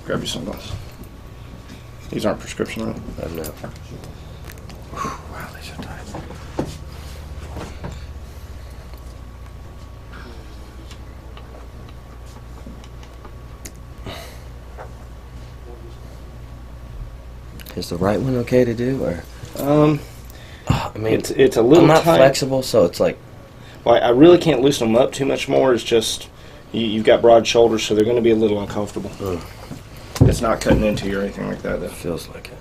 Grab your sunglasses. These aren't prescription, right? No. Wow, these are tight. Is the right one okay to do, or? I mean, it's a little I'm not tight. flexible, so it's like. Well, I really can't loosen them up too much more. It's just you've got broad shoulders, so they're going to be a little uncomfortable. It's not cutting into you or anything like that, though. Feels like it.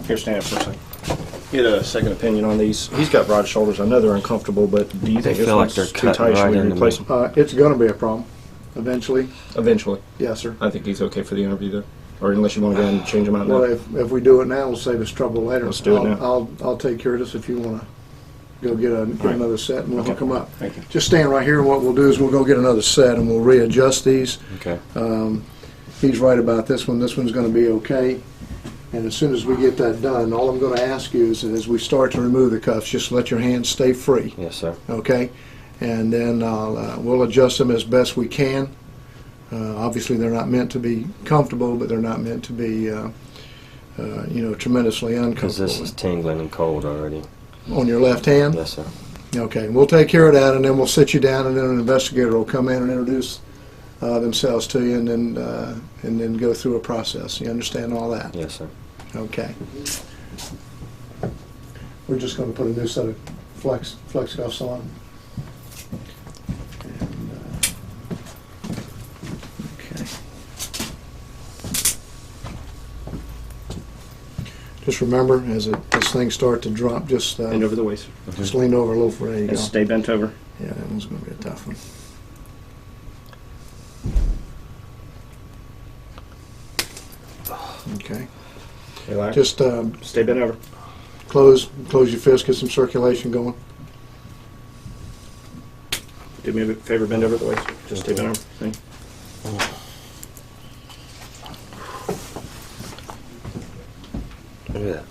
Here, stand up for a second. Get a second opinion on these. He's got broad shoulders. I know they're uncomfortable, but do you think this feel like one's they're too cutting tight? Should right we into replace me. them? It's going to be a problem eventually. Eventually. Yes, sir. I think he's okay for the interview, though. Or unless you want to go ahead and change them out now. Well, if we do it now, it'll save us trouble later. Let's do it now. I'll take care of this if you want to go get another set and we'll hook them up. Thank you. Just stand right here, and what we'll do is we'll go get another set and we'll readjust these. Okay. He's right about this one. This one's going to be okay. And as soon as we get that done, all I'm going to ask you is that as we start to remove the cuffs, just let your hands stay free. Yes, sir. Okay? And then we'll adjust them as best we can. Obviously, they're not meant to be comfortable, but they're not meant to be, tremendously uncomfortable. Because this is tingling and cold already. On your left hand? Yes, sir. Okay, we'll take care of that, and then we'll sit you down, and then an investigator will come in and introduce themselves to you, and then go through a process. You understand all that? Yes, sir. Okay. We're just going to put a new set of flex cuffs on. And, okay. Just remember, as this thing starts to drop, just Bend over the waist. just lean over a little. There you go. And stay bent over. Yeah, that one's going to be a tough one. Okay. Relax. Just Stay bent over. close your fist, get some circulation going. Do me a favor, bend over the waist. Just stay bent over. Thank you. Look at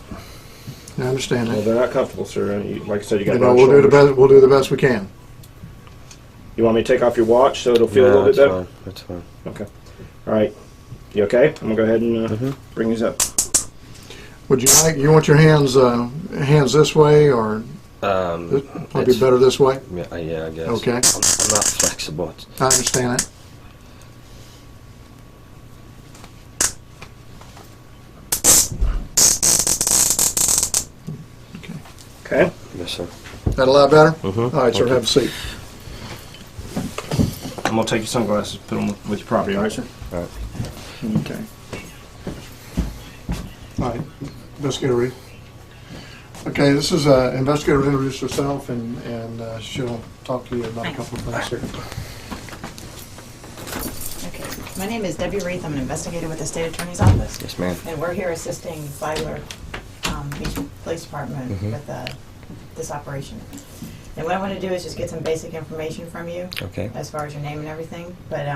that. I understand Well, that. they're not comfortable, sir. Like I said, you got You know, broad we'll do the shoulders. best. We'll do the best we can. You want me to take off your watch so it'll feel a No, little bit that's better? fine. That's fine. Okay. All right. You okay? I'm gonna go ahead and bring these up. Would you like? You want your hands this way, or might be It's- better this way? Yeah, I guess. Okay. I'm not flexible. I understand that. Okay. Okay. Yes, sir. That a lot better? Mm-hmm. All right, sir. Okay. Have a seat. I'm gonna take your sunglasses, put them with your property. All right, sir. All right. Okay. All right. Investigator Reed. Okay, this is investigator will introduce herself, and she'll talk to you about a couple of things here. Okay. My name is Debbie Reith. I'm an investigator with the State Attorney's Office. Yes, ma'am. And we're here assisting Flagler Beach Police Department with this operation. And what I want to do is just get some basic information from you Okay. as far as your name and everything. But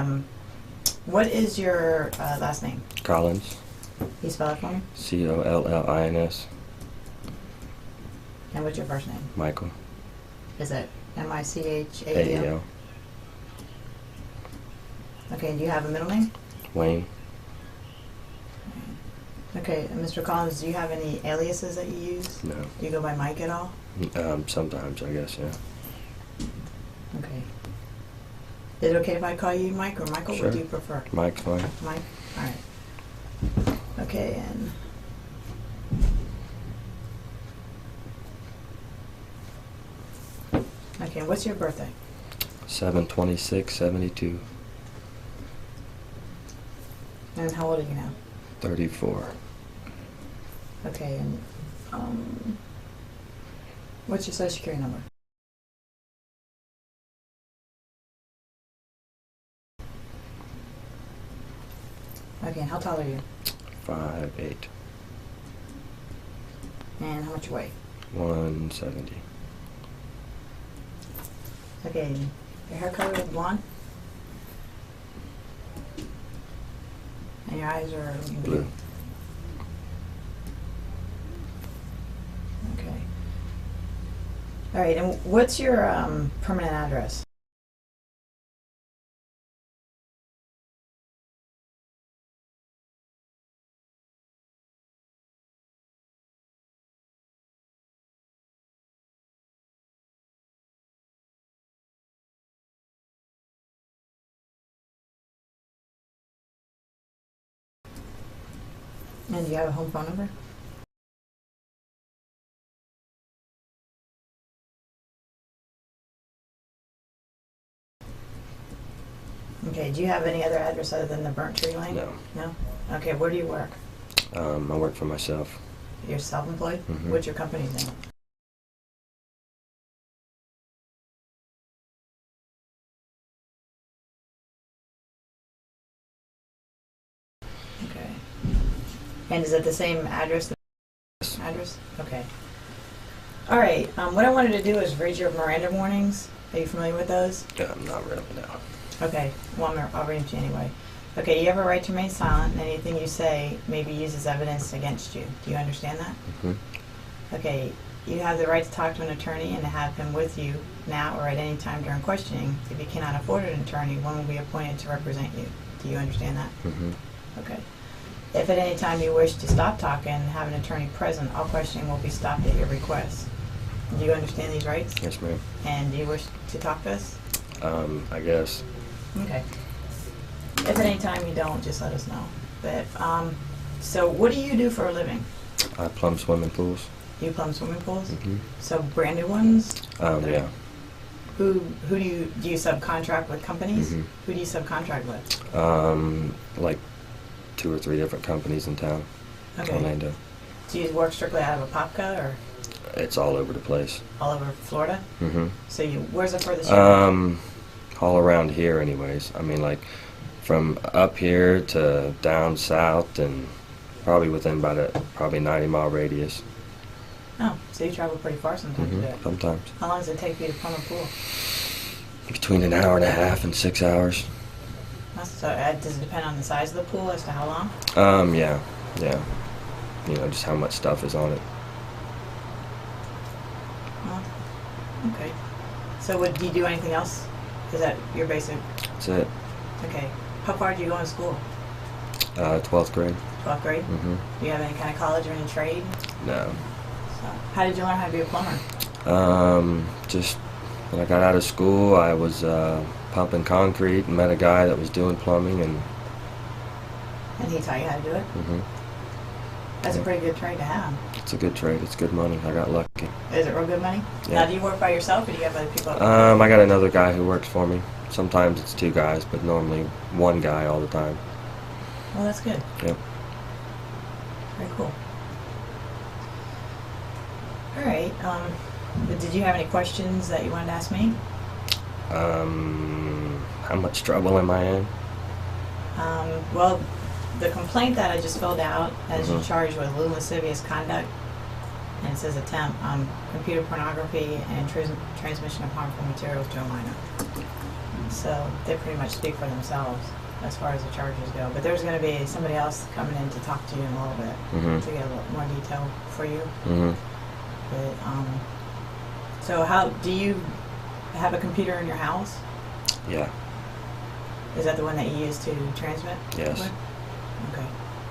what is your last name? Collins. Can you spell it for me? Collins. And what's your first name? Michael. Is it Michael? AEL. Okay, and do you have a middle name? Wayne. Okay, and Mr. Collins, do you have any aliases that you use? No. Do you go by Mike at all? Sometimes, I guess, yeah. Okay. Is it okay if I call you Mike or Michael? Sure. What do you prefer? Mike's fine. Mike? All right. Okay, and okay, and what's your birthday? 7/26/72. And how old are you now? 34. Okay, and what's your social security number? Okay, and how tall are you? 5'8". And how much you weigh? 170. Okay, and your hair color is blonde? And your eyes are Blue. Okay. All right, and what's your permanent address? And do you have a home phone number? Okay, do you have any other address other than the Burnt Tree Lane? No. No? Okay, where do you work? I work for myself. You're self-employed? Mhm. What's your company's name? Okay. And is it the same address? Yes. Address? Okay. All right. What I wanted to do is read your Miranda warnings. Are you familiar with those? Not really, no. Okay. Well, I'll read them to you anyway. Okay. You have a right to remain silent, and anything you say may be used as evidence against you. Do you understand that? Hmm. Okay. You have the right to talk to an attorney and to have him with you now or at any time during questioning. If you cannot afford an attorney, one will be appointed to represent you. Do you understand that? Hmm. Okay. If at any time you wish to stop talking and have an attorney present, all questioning will be stopped at your request. Do you understand these rights? Yes, ma'am. And do you wish to talk to us? I guess. Okay. If at any time you don't, just let us know. But, so what do you do for a living? I plumb swimming pools. You plumb swimming pools? Hmm. So brand new ones? Yeah. Who do you subcontract with companies? Mhm. Who do you subcontract with? Like 2 or 3 different companies in town. Okay. Orlando. Do you work strictly out of Apopka or It's all over the place. all over Florida? Hmm. So where's the furthest you go? All around here anyways. I mean, like, from up here to down south and probably within about a 90-mile radius. Oh, so you travel pretty far sometimes to do it. Sometimes. How long does it take for you to plumb a pool? Between an hour and a half and 6 hours. So does it depend on the size of the pool as to how long? Yeah. You know, just how much stuff is on it. Well, okay. So do you do anything else? Is that your basic? That's it. Okay. How far did you go in school? 12th grade. 12th grade? Hmm. Do you have any kind of college or any trade? No. So how did you learn how to be a plumber? Just when I got out of school, I was pumping concrete and met a guy that was doing plumbing, and And he taught you how to do it? That's a pretty good trade to have. it's a good trade. It's good money. I got lucky. Is it real good money? Yeah. Now, do you work by yourself or do you have other people? I got another guy who works for me. Sometimes it's 2 guys, but normally 1 guy all the time. Well, that's good. Yep. Very cool. All right. But did you have any questions that you wanted to ask me? How much trouble am I in? Well, the complaint that I just filled out has you Mhm. charged with lewd lascivious conduct, and it says attempt computer pornography and transmission of harmful materials to a minor. So they pretty much speak for themselves as far as the charges go. But there's going to be somebody else coming in to talk to you in a little bit Mhm. to get a little more detail for you. Mhm. But, so how do you have a computer in your house? Yeah. Is that the one that you use to transmit? Yes. with? Okay.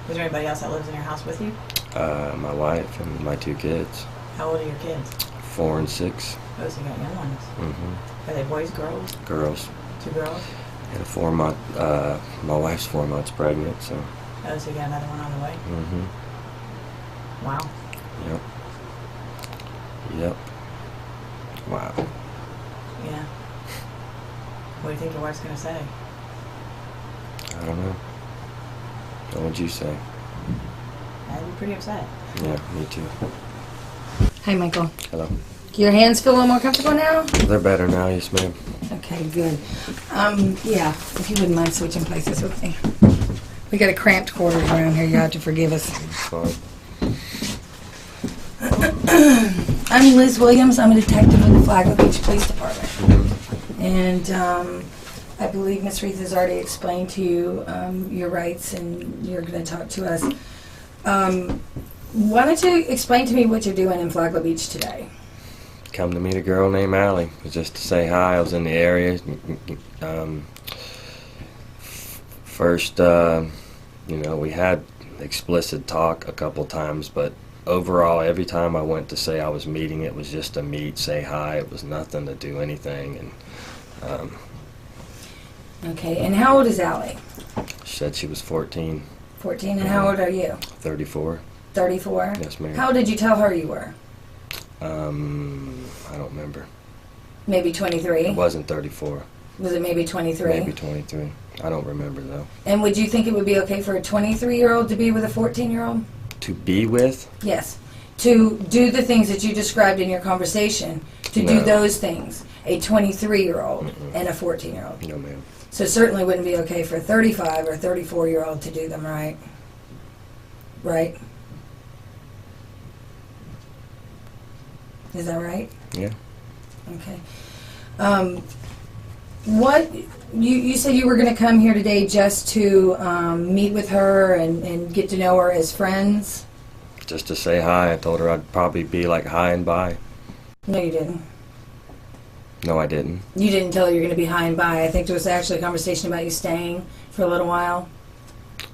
Is there anybody else that lives in your house with you? My wife and my 2 kids, How old are your kids? 4 and 6. Oh, so you got young ones. Hmm. Are they boys, girls? Girls. 2 girls? And 4 month. My wife's 4 months pregnant, so. Oh, so you got another one on the way? Hmm. Wow. Yep. Wow. Yeah. What do you think your wife's going to say? I don't know. What would you say? I'd be pretty upset. Yeah, me too. Hi, Michael. Hello. Your hands feel a little more comfortable now? They're better now, yes, ma'am. Okay, good. Yeah, if you wouldn't mind switching places with me. We got a cramped quarters around here. You have to forgive us. Fine. I'm Liz Williams. I'm a detective with the Flagler Beach Police Department. And I believe Miss Reith has already explained to you your rights, and you're going to talk to us. Why don't you explain to me what you're doing in Flagler Beach today? Come to meet a girl named Allie. Just to say hi. I was in the area. First, we had explicit talk a couple times, but overall, every time I went to say I was meeting, it was just to meet, say hi. It was nothing to do anything. And Okay, and how old is Allie? she said she was 14. 14. And how old are you? 34. 34? Yes, ma'am. How old did you tell her you were? I don't remember. Maybe 23? It wasn't 34. Was it maybe 23? Maybe 23. I don't remember, though. And would you think it would be okay for a 23-year-old to be with a 14-year-old? To be with? Yes. To do the things that you described in your conversation, to do No. those things, a 23-year-old and a 14-year-old. No, ma'am. So it certainly wouldn't be okay for a 35 or 34-year-old to do them, right? Right? Is that right? Yeah. Okay. What you said you were going to come here today just to meet with her and get to know her as friends? Just to say hi. I told her I'd probably be like high and by. No, you didn't. No, I didn't. You didn't tell her you're going to be high and by. I think there was actually a conversation about you staying for a little while.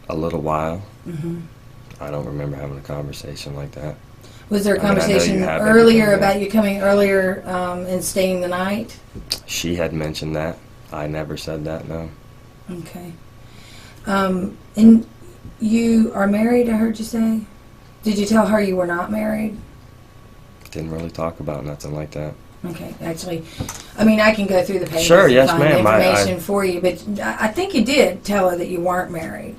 A little while. Mm-hmm. I don't remember having a conversation like that. Was there a I mean, I know conversation you have it, earlier yeah. about you coming earlier and staying the night? She had mentioned that. I never said that, no. Okay. And you are married, I heard you say? Did you tell her you were not married? Didn't really talk about nothing like that. Okay, actually, I mean, I can go through the pages Sure, and yes, find ma'am. information for you, but I think you did tell her that you weren't married,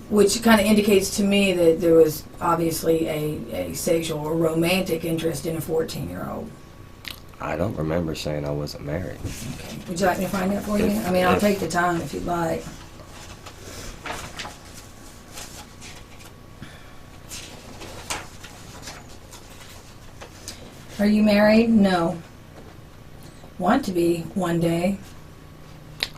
which kind of indicates to me that there was obviously a sexual or romantic interest in a 14-year-old. I don't remember saying I wasn't married. Okay. Would you like me to find that for you? I mean, I'll take the time if you'd like. Are you married? No. Want to be one day.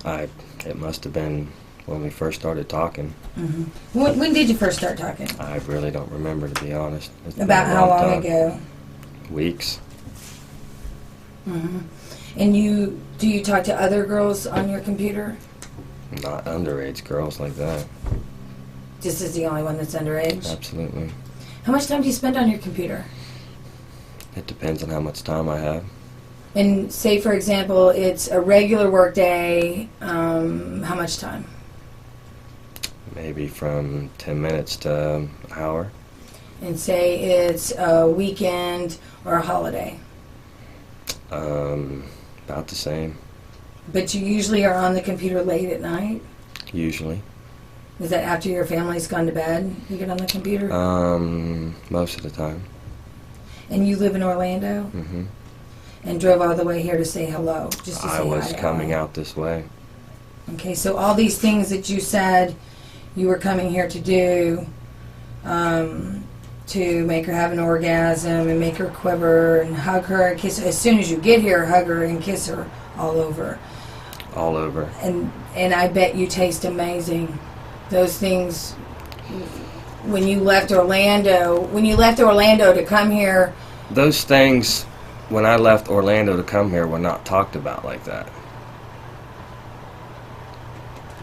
It must have been when we first started talking. Mm-hmm. When did you first start talking? I really don't remember, to be honest. It's been About a how long time. ago? Weeks. Mm-hmm. And do you talk to other girls on your computer? Not underage girls like that. This is the only one that's underage? Absolutely. How much time do you spend on your computer? It depends on how much time I have. And say, for example, it's a regular work day, how much time? Maybe from 10 minutes to an hour. And say it's a weekend or a holiday. About the same, But you usually are on the computer late at night? usually. Is that after your family's gone to bed, you get on the computer? Most of the time. And you live in Orlando? hmm And drove all the way here to say hello, just to say I was hi to coming Ellen. out this way. Okay, so all these things that you said you were coming here to do, to make her have an orgasm and make her quiver and hug her and kiss her. As soon as you get here, hug her and kiss her all over. All over. And I bet you taste amazing. Those things, when you left Orlando to come here, Those things, when I left Orlando to come here, were not talked about like that.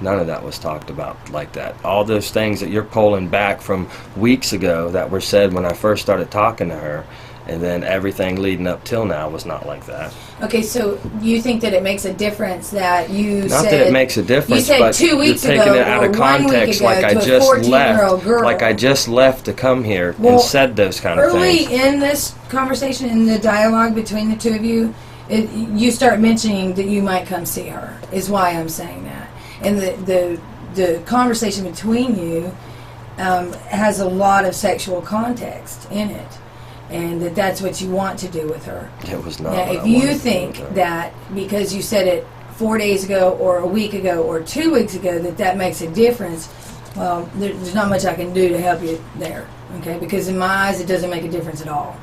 None of that was talked about like that. All those things that you're pulling back from weeks ago that were said when I first started talking to her, and then everything leading up till now was not like that. okay, so you think that it makes a difference that you Not said... that it makes a difference, you said but 2 weeks you're taking ago it out or of 1 week context, ago like I to a just 14-year-old left, girl. like I just left to come here Well, and said those kind of Early things. in this conversation, in the dialogue between the two of you, you start mentioning that you might come see her, is why I'm saying that. And the conversation between you has a lot of sexual context in it, and that's what you want to do with her. It was not. Now, what if I you wanted to do think with her. that because you said it 4 days ago or a week ago or 2 weeks ago that makes a difference, well, there's not much I can do to help you there, okay? Because in my eyes, it doesn't make a difference at all.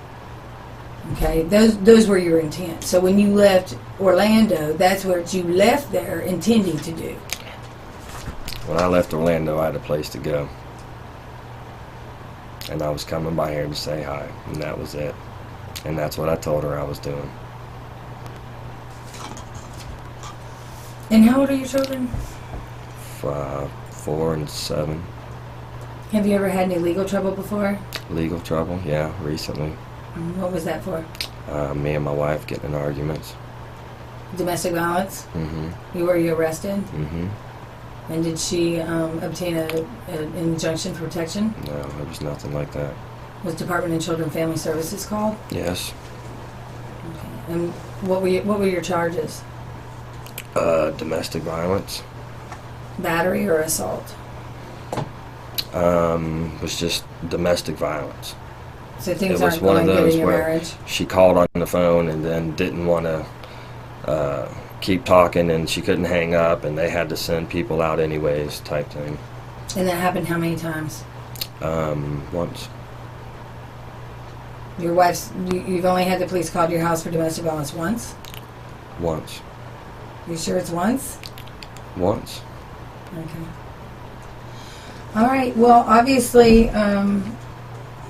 Okay, those were your intent. So when you left Orlando, that's what you left there intending to do. When I left Orlando, I had a place to go. And I was coming by here to say hi, and that was it. And that's what I told her I was doing. And how old are your children? 4 and 7. Have you ever had any legal trouble before? Legal trouble, yeah, recently. What was that for? Me and my wife getting in arguments. Domestic violence? Mm-hmm. Were you arrested? Mm-hmm. And did she obtain an injunction for protection? No, it was nothing like that. Was Department of Children and Family Services called? Yes. Okay. And what were your charges? Domestic violence. Battery or assault? Was just domestic violence. So things It was aren't one of going good those in your where marriage? she called on the phone and then didn't want to keep talking, and she couldn't hang up, and they had to send people out anyways, type thing. And that happened how many times? Once. Your wife's, you've only had the police called to your house for domestic violence once? Once. You sure it's once? Once. Okay. All right. Well, obviously,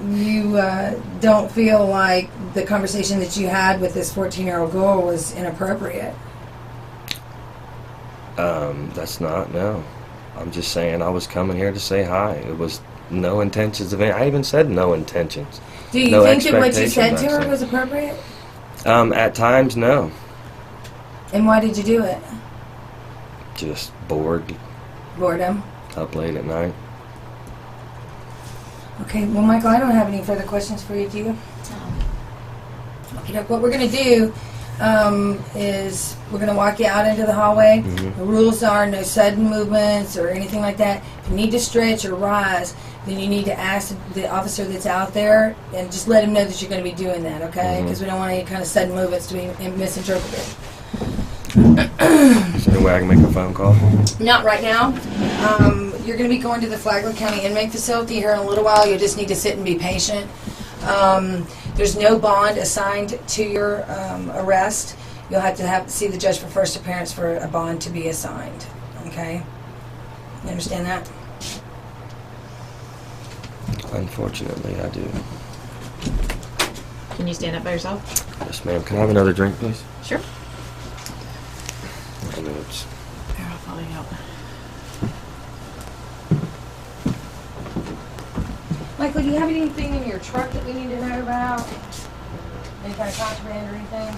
you don't feel like the conversation that you had with this 14-year-old girl was inappropriate. That's not, no. I'm just saying I was coming here to say hi. It was no intentions of any. I even said no intentions. Do you No think that what you said expectations, to her actually. was appropriate? At times, no. And why did you do it? Just bored, Boredom. up late at night. Okay. Well, Michael, I don't have any further questions for you. Do you? Okay. Look, what we're going to do is we're going to walk you out into the hallway. Mhm. The rules are no sudden movements or anything like that. If you need to stretch or rise, then you need to ask the officer that's out there and just let him know that you're going to be doing that, okay? Mhm. Because we don't want any kind of sudden movements to be misinterpreted. Is there any way I can make a phone call? Not right now. You're going to be going to the Flagler County Inmate Facility here in a little while. You'll just need to sit and be patient. There's no bond assigned to your arrest. You'll have to see the judge for first appearance for a bond to be assigned. Okay? You understand that? Unfortunately, I do. Can you stand up by yourself? Yes, ma'am. Can I have another drink, please? Sure. I mean, it's Here, I'll probably help. Michael, do you have anything in your truck that we need to know about? Any kind of contraband or anything?